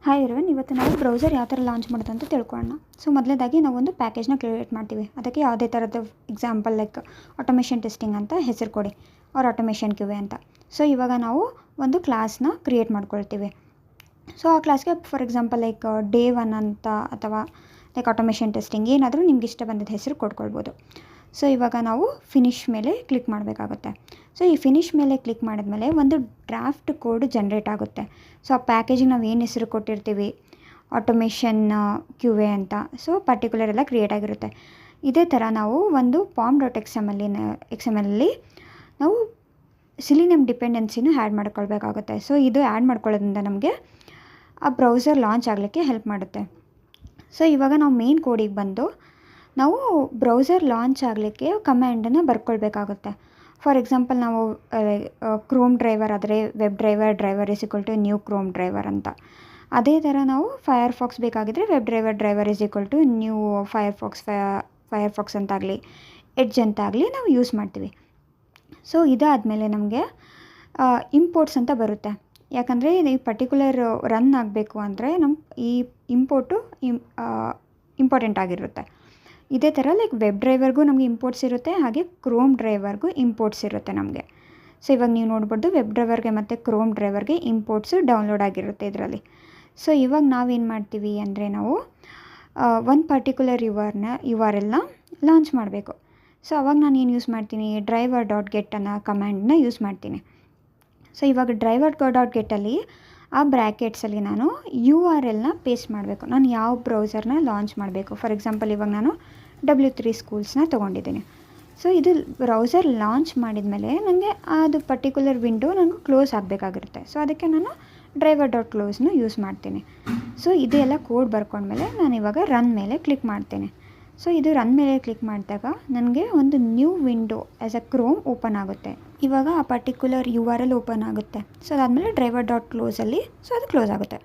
Hi everyone, ಇವತ್ತು ನಾವು browser ಯಾವ ಥರ ಲಾಂಚ್ ಮಾಡೋದು ಅಂತ ತಿಳ್ಕೊಳ್ಳೋಣ. ಸೊ ಮೊದಲನೇದಾಗಿ ನಾವು ಒಂದು ಪ್ಯಾಕೇಜ್ನ ಕ್ರಿಯೇಟ್ ಮಾಡ್ತೀವಿ. ಅದಕ್ಕೆ ಯಾವುದೇ ಥರದ ಎಕ್ಸಾಂಪಲ್ ಲೈಕ್ ಆಟೋಮೇಷನ್ ಟೆಸ್ಟಿಂಗ್ ಅಂತ ಹೆಸರು ಕೊಡಿ, ಆಟೋಮೇಷನ್ ಕ್ಯೂವೆ ಅಂತ. ಸೊ ಇವಾಗ ನಾವು ಒಂದು ಕ್ಲಾಸ್ನ ಕ್ರಿಯೇಟ್ ಮಾಡ್ಕೊಳ್ತೀವಿ. ಸೊ ಆ ಕ್ಲಾಸ್ಗೆ ಫಾರ್ ಎಕ್ಸಾಂಪಲ್ ಲೈಕ್ ಡೇ 1 ಅಂತ ಅಥವಾ ಲೈಕ್ ಆಟೋಮೇಷನ್ ಟೆಸ್ಟಿಂಗ್ ಏನಾದರೂ ನಿಮ್ಗೆ ಇಷ್ಟ ಬಂದಿದ್ದ ಹೆಸರು ಕೊಡ್ಕೊಳ್ಬೋದು. ಸೊ ಇವಾಗ ನಾವು ಫಿನಿಶ್ ಮೇಲೆ ಕ್ಲಿಕ್ ಮಾಡಬೇಕಾಗುತ್ತೆ. ಸೊ ಈ ಫಿನಿಶ್ ಮೇಲೆ ಕ್ಲಿಕ್ ಮಾಡಿದ್ಮೇಲೆ ಒಂದು ಡ್ರಾಫ್ಟ್ ಕೋಡ್ ಜನ್ರೇಟ್ ಆಗುತ್ತೆ. ಸೊ ಆ ಪ್ಯಾಕೇಜಿಗೆ ನಾವು ಏನು ಹೆಸರು ಕೊಟ್ಟಿರ್ತೀವಿ, ಆಟೋಮೇಷನ್ ಕ್ಯೂವೆ ಅಂತ, ಸೊ ಪರ್ಟಿಕ್ಯುಲರ್ ಎಲ್ಲ ಕ್ರಿಯೇಟ್ ಆಗಿರುತ್ತೆ. ಇದೇ ಥರ ನಾವು ಒಂದು pom.xml ನಾವು ಸಿಲಿನಿಯಮ್ ಡಿಪೆಂಡೆನ್ಸಿನೂ ಆ್ಯಡ್ ಮಾಡ್ಕೊಳ್ಬೇಕಾಗುತ್ತೆ. ಸೊ ಇದು ಆ್ಯಡ್ ಮಾಡ್ಕೊಳ್ಳೋದ್ರಿಂದ ನಮಗೆ ಆ ಬ್ರೌಸರ್ ಲಾಂಚ್ ಆಗಲಿಕ್ಕೆ ಹೆಲ್ಪ್ ಮಾಡುತ್ತೆ. ಸೊ ಇವಾಗ ನಾವು ಮೇನ್ ಕೋಡಿಗೆ ಬಂದು ನಾವು ಬ್ರೌಸರ್ ಲಾಂಚ್ ಆಗಲಿಕ್ಕೆ ಕಮ್ಯಾಂಡನ್ನು ಬರ್ಕೊಳ್ಬೇಕಾಗುತ್ತೆ. ಫಾರ್ ಎಕ್ಸಾಂಪಲ್ ನಾವು ಕ್ರೋಮ್ ಡ್ರೈವರ್ ಆದರೆ web driver is equal to new Chrome driver ಅಂತ. ಅದೇ ಥರ ನಾವು ಫೈರ್ಫಾಕ್ಸ್ ಬೇಕಾಗಿದ್ದರೆ web driver is equal to new Firefox ಅಂತಾಗಲಿ ಎಡ್ಜ್ ಅಂತಾಗಲಿ ನಾವು ಯೂಸ್ ಮಾಡ್ತೀವಿ. ಸೊ ಇದಾದಮೇಲೆ ನಮಗೆ ಇಂಪೋರ್ಟ್ಸ್ ಅಂತ ಬರುತ್ತೆ. ಯಾಕಂದರೆ ಈ ಪರ್ಟಿಕ್ಯುಲರ್ ರನ್ ಆಗಬೇಕು ಅಂದರೆ ಈ ಇಂಪೋರ್ಟು ಇಂಪಾರ್ಟೆಂಟ್ ಆಗಿರುತ್ತೆ. ಇದೇ ಥರ ಲೈಕ್ ವೆಬ್ ಡ್ರೈವರ್ಗೂ ನಮಗೆ ಇಂಪೋರ್ಟ್ಸ್ ಇರುತ್ತೆ, ಹಾಗೆ ಕ್ರೋಮ್ ಡ್ರೈವರ್ಗೂ ಇಂಪೋರ್ಟ್ಸ್ ಇರುತ್ತೆ ನಮಗೆ. ಸೊ ಇವಾಗ ನೀವು ನೋಡ್ಬೋದು ವೆಬ್ ಡ್ರೈವರ್ಗೆ ಮತ್ತು ಕ್ರೋಮ್ ಡ್ರೈವರ್ಗೆ ಇಂಪೋರ್ಟ್ಸು ಡೌನ್ಲೋಡ್ ಆಗಿರುತ್ತೆ ಇದರಲ್ಲಿ. ಸೊ ಇವಾಗ ನಾವೇನು ಮಾಡ್ತೀವಿ ಅಂದರೆ ನಾವು ಒಂದು ಪರ್ಟಿಕ್ಯುಲರ್ URLನ ಲಾಂಚ್ ಮಾಡಬೇಕು. ಸೊ ಅವಾಗ ನಾನು ಏನು ಯೂಸ್ ಮಾಡ್ತೀನಿ, driver.get ಅನ್ನೋ ಕಮ್ಯಾಂಡನ್ನ ಯೂಸ್ ಮಾಡ್ತೀನಿ. ಸೊ ಇವಾಗ driver.getಲ್ಲಿ ಆ ಬ್ರ್ಯಾಕೆಟ್ಸಲ್ಲಿ ನಾನು URLನ ಪೇಸ್ಟ್ ಮಾಡಬೇಕು. ನಾನು ಯಾವ ಬ್ರೌಸರ್ನ ಲಾಂಚ್ ಮಾಡಬೇಕು. ಫಾರ್ ಎಕ್ಸಾಂಪಲ್ ಇವಾಗ ನಾನು W3 ಸ್ಕೂಲ್ಸ್ನ ತೊಗೊಂಡಿದ್ದೀನಿ. ಸೊ ಇದು ಬ್ರೌಸರ್ ಲಾಂಚ್ ಮಾಡಿದ ಮೇಲೆ ನನಗೆ ಅದು ಪರ್ಟಿಕ್ಯುಲರ್ ವಿಂಡೋ ನಾನು ಕ್ಲೋಸ್ ಆಗಬೇಕಾಗಿರುತ್ತೆ. ಸೊ ಅದಕ್ಕೆ ನಾನು driver.closeನ ಯೂಸ್ ಮಾಡ್ತೀನಿ. ಸೊ ಇದೆಲ್ಲ ಕೋಡ್ ಬರ್ಕೊಂಡ್ಮೇಲೆ ನಾನು ಇವಾಗ ರನ್ ಮೇಲೆ ಕ್ಲಿಕ್ ಮಾಡ್ತೇನೆ. ಸೊ ಇದು ರನ್ ಮೇಲೆ ಕ್ಲಿಕ್ ಮಾಡಿದಾಗ ನನಗೆ ಒಂದು new window as a Chrome open ಆಗುತ್ತೆ. ಇವಾಗ ಆ ಪರ್ಟಿಕ್ಯುಲರ್ URL ಓಪನ್ ಆಗುತ್ತೆ. ಸೊ ಅದಾದಮೇಲೆ driver.closeಲ್ಲಿ ಸೊ ಅದು ಕ್ಲೋಸ್ ಆಗುತ್ತೆ.